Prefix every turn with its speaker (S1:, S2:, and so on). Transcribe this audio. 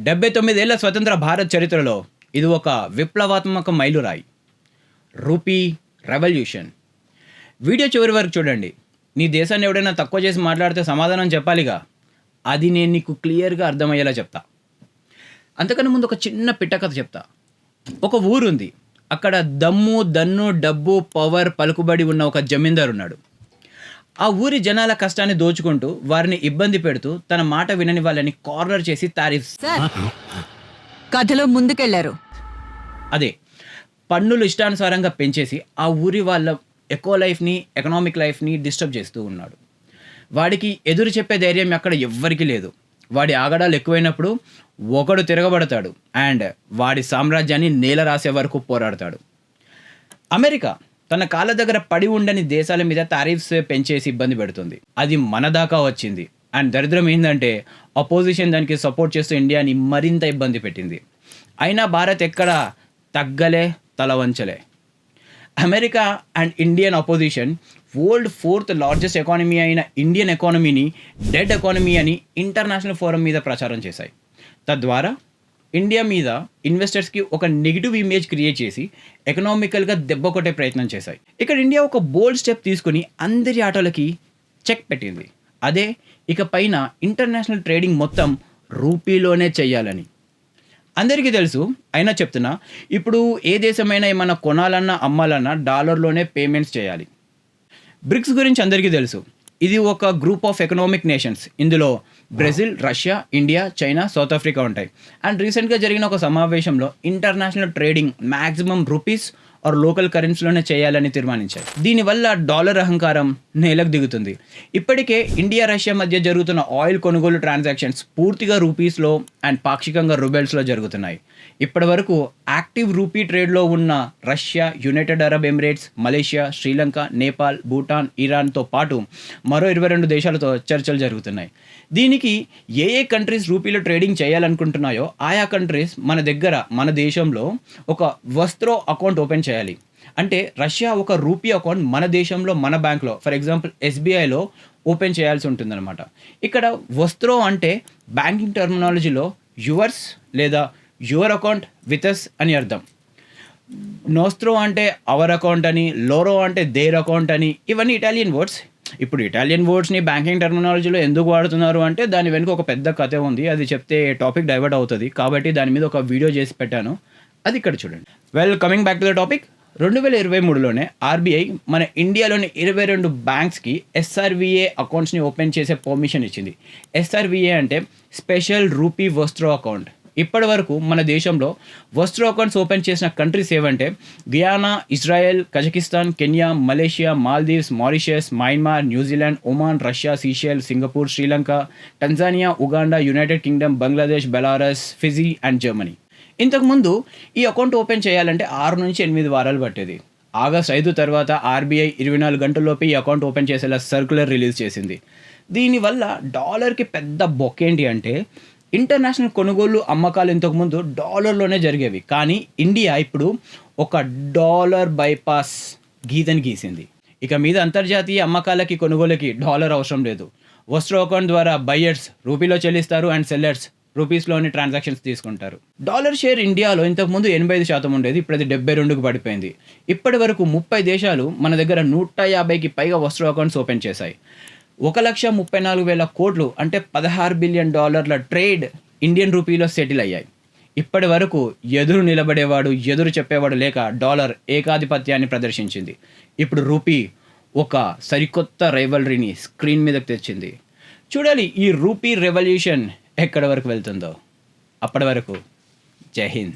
S1: 79 ఏళ్ల స్వతంత్ర భారత్ చరిత్రలో ఇది ఒక విప్లవాత్మక మైలురాయి. Rupee revolution. వీడియో చివరి వరకు చూడండి. నీ దేశాన్ని ఎవడైనా తక్కువ చేసి మాట్లాడితే సమాధానం చెప్పాలిగా, అది నేను నీకు క్లియర్గా అర్థమయ్యేలా చెప్తా. అంతకన్నా ముందు ఒక చిన్న పిట్టకథ చెప్తా. ఒక ఊరుంది. అక్కడ దమ్ము, దన్ను, డబ్బు, పవర్, పలుకుబడి ఉన్న ఒక జమీందారు ఉన్నాడు. ఆ ఊరి జనాల కష్టాన్ని దోచుకుంటూ, వారిని ఇబ్బంది పెడుతూ, తన మాట వినని వాళ్ళని కార్నర్ చేసి తారీఫ్.
S2: కథలో ముందుకెళ్లారు.
S1: అదే పన్నులు ఇష్టానుసారంగా పెంచేసి ఆ ఊరి వాళ్ళ ఎకనామిక్ లైఫ్ని డిస్టర్బ్ చేస్తూ ఉన్నాడు. వాడికి ఎదురు చెప్పే ధైర్యం అక్కడ ఎవ్వరికీ లేదు. వాడి ఆగడాలు ఎక్కువైనప్పుడు ఒకడు తిరగబడతాడు అండ్ వాడి సామ్రాజ్యాన్ని నేల రాసే వరకు పోరాడతాడు. అమెరికా తన కాళ్ళ దగ్గర పడి ఉండని దేశాల మీద టారిఫ్స్ పెంచేసి ఇబ్బంది పెడుతుంది. అది మన దాకా వచ్చింది. అండ్ దరిద్రం ఏంటంటే అపోజిషన్ దానికి సపోర్ట్ చేస్తూ ఇండియాని మరింత ఇబ్బంది పెట్టింది. అయినా భారత్ ఎక్కడ తగ్గలే, తల వంచలే. America and Indian opposition world 4th largest economy అయిన ఇండియన్ ఎకానమీని డెడ్ ఎకానమీ అని ఇంటర్నేషనల్ ఫోరం మీద ప్రచారం చేశాయి. తద్వారా ఇండియా మీద ఇన్వెస్టర్స్కి ఒక నెగిటివ్ ఇమేజ్ క్రియేట్ చేసి ఎకనామికల్గా దెబ్బ కొట్టే ప్రయత్నం చేశాయి. ఇక్కడ ఇండియా ఒక బోల్డ్ స్టెప్ తీసుకుని అందరి ఆటలకి చెక్ పెట్టింది. అదే ఇక పైన ఇంటర్నేషనల్ ట్రేడింగ్ మొత్తం రూపీలోనే చెయ్యాలని. అందరికీ తెలుసు, అయినా చెప్తున్నా, ఇప్పుడు ఏ దేశమైనా ఏమన్నా కొనాలన్నా అమ్మాలన్నా డాలర్లోనే పేమెంట్స్ చేయాలి. బ్రిక్స్ గురించి అందరికీ తెలుసు. ఇది ఒక గ్రూప్ ఆఫ్ ఎకనామిక్ నేషన్స్. ఇందులో Brazil, Russia, India, China, South Africa ఉంటాయి. అండ్ రీసెంట్గా జరిగిన ఒక సమావేశంలో international trading maximum rupees or local కరెన్సీలోనే చేయాలని తీర్మానించారు. దీనివల్ల డాలర్ అహంకారం నేలకు దిగుతుంది. ఇప్పటికే ఇండియా, రష్యా మధ్య జరుగుతున్న ఆయిల్ కొనుగోలు ట్రాన్సాక్షన్స్ పూర్తిగా రూపీస్లో అండ్ పాక్షికంగా రూబెల్స్లో జరుగుతున్నాయి. ఇప్పటి వరకు యాక్టివ్ రూపీ ట్రేడ్లో ఉన్న Russia, United Arab Emirates, Malaysia, Sri Lanka, Nepal, Bhutan, ఇరాన్తో పాటు మరో 22 దేశాలతో చర్చలు జరుగుతున్నాయి. దీనికి ఏ కంట్రీస్ రూపీలో ట్రేడింగ్ చేయాలనుకుంటున్నాయో ఆయా కంట్రీస్ మన దేశంలో ఒక వస్త్రో అకౌంట్ ఓపెన్ చేయాలి. అంటే రష్యా ఒక రూపీ అకౌంట్ మన దేశంలో మన బ్యాంక్లో, ఫర్ ఎగ్జాంపుల్ ఎస్బీఐలో ఓపెన్ చేయాల్సి ఉంటుందన్నమాట. ఇక్కడ వస్త్రో అంటే బ్యాంకింగ్ టర్మినాలజీలో యువర్స్ లేదా యువర్ అకౌంట్ విత్ అస్ అని అర్థం. నోస్త్రో అంటే అవర్ అకౌంట్ అని, లోరో అంటే దేర్ అకౌంట్ అని. ఇవన్నీ ఇటాలియన్ వర్డ్స్. ఇప్పుడు ఇటాలియన్ వర్డ్స్ని బ్యాంకింగ్ టర్మినాలజీలో ఎందుకు వాడుతున్నారు అంటే దాని వెనుక ఒక పెద్ద కథ ఉంది. అది చెప్తే టాపిక్ డైవర్ట్ అవుతుంది. కాబట్టి దాని మీద ఒక వీడియో చేసి పెట్టాను, అది ఇక్కడ చూడండి. Coming back to the topic. 2023లోనే ఆర్బీఐ మన ఇండియాలోని 22 బ్యాంక్స్కి ఎస్ఆర్వీఏ అకౌంట్స్ని ఓపెన్ చేసే పర్మిషన్ ఇచ్చింది. ఎస్ఆర్వీఏ అంటే స్పెషల్ రూపీ వస్త్రో అకౌంట్. ఇప్పటి వరకు మన దేశంలో వస్త్రో అకౌంట్స్ ఓపెన్ చేసిన కంట్రీస్ ఏవంటే Guyana, Israel, Kazakhstan, Kenya, Malaysia, Maldives, Mauritius, Myanmar, New Zealand, Oman, Russia, Seychelles, Singapore, Sri Lanka, Tanzania, Uganda, United Kingdom, Bangladesh, Belarus, Fiji and Germany. ఇంతకుముందు ఈ అకౌంట్ ఓపెన్ చేయాలంటే 6 నుంచి 8 వారాలు పట్టేది. ఆగస్ట్ 5 తర్వాత ఆర్బీఐ 24 గంటల్లోపే ఈ అకౌంట్ ఓపెన్ చేసేలా సర్క్యులర్ రిలీజ్ చేసింది. దీనివల్ల డాలర్కి పెద్ద బొక్కేంటి అంటే ఇంటర్నేషనల్ కొనుగోలు అమ్మకాలు ఇంతకుముందు డాలర్లోనే జరిగేవి. కానీ ఇండియా ఇప్పుడు ఒక డాలర్ బైపాస్ గీతని గీసింది. ఇక మీద అంతర్జాతీయ అమ్మకాలకి కొనుగోలుకి డాలర్ అవసరం లేదు. వస్త్రో అకౌంట్ ద్వారా బయ్యర్స్ రూపీలో చెల్లిస్తారు అండ్ సెల్లర్స్ రూపీస్లోని ట్రాన్సాక్షన్స్ తీసుకుంటారు. డాలర్ షేర్ ఇండియాలో ఇంతకుముందు 85% ఉండేది. ఇప్పుడు అది 72కు పడిపోయింది. ఇప్పటి వరకు 30 దేశాలు మన దగ్గర 150కి పైగా వస్త్రో అకౌంట్స్ ఓపెన్ చేశాయి. 1,34,000 కోట్లు అంటే $16 బిలియన్ ట్రేడ్ ఇండియన్ రూపీలో సెటిల్ అయ్యాయి. ఇప్పటి వరకు ఎదురు నిలబడేవాడు, ఎదురు చెప్పేవాడు లేక డాలర్ ఏకాధిపత్యాన్ని ప్రదర్శించింది. ఇప్పుడు రూపీ ఒక సరికొత్త రైవలరీని స్క్రీన్ మీదకి తెచ్చింది. చూడాలి ఈ రూపీ రెవల్యూషన్ ఎక్కడి వరకు వెళ్తుందో. అప్పటి వరకు జై హింద్.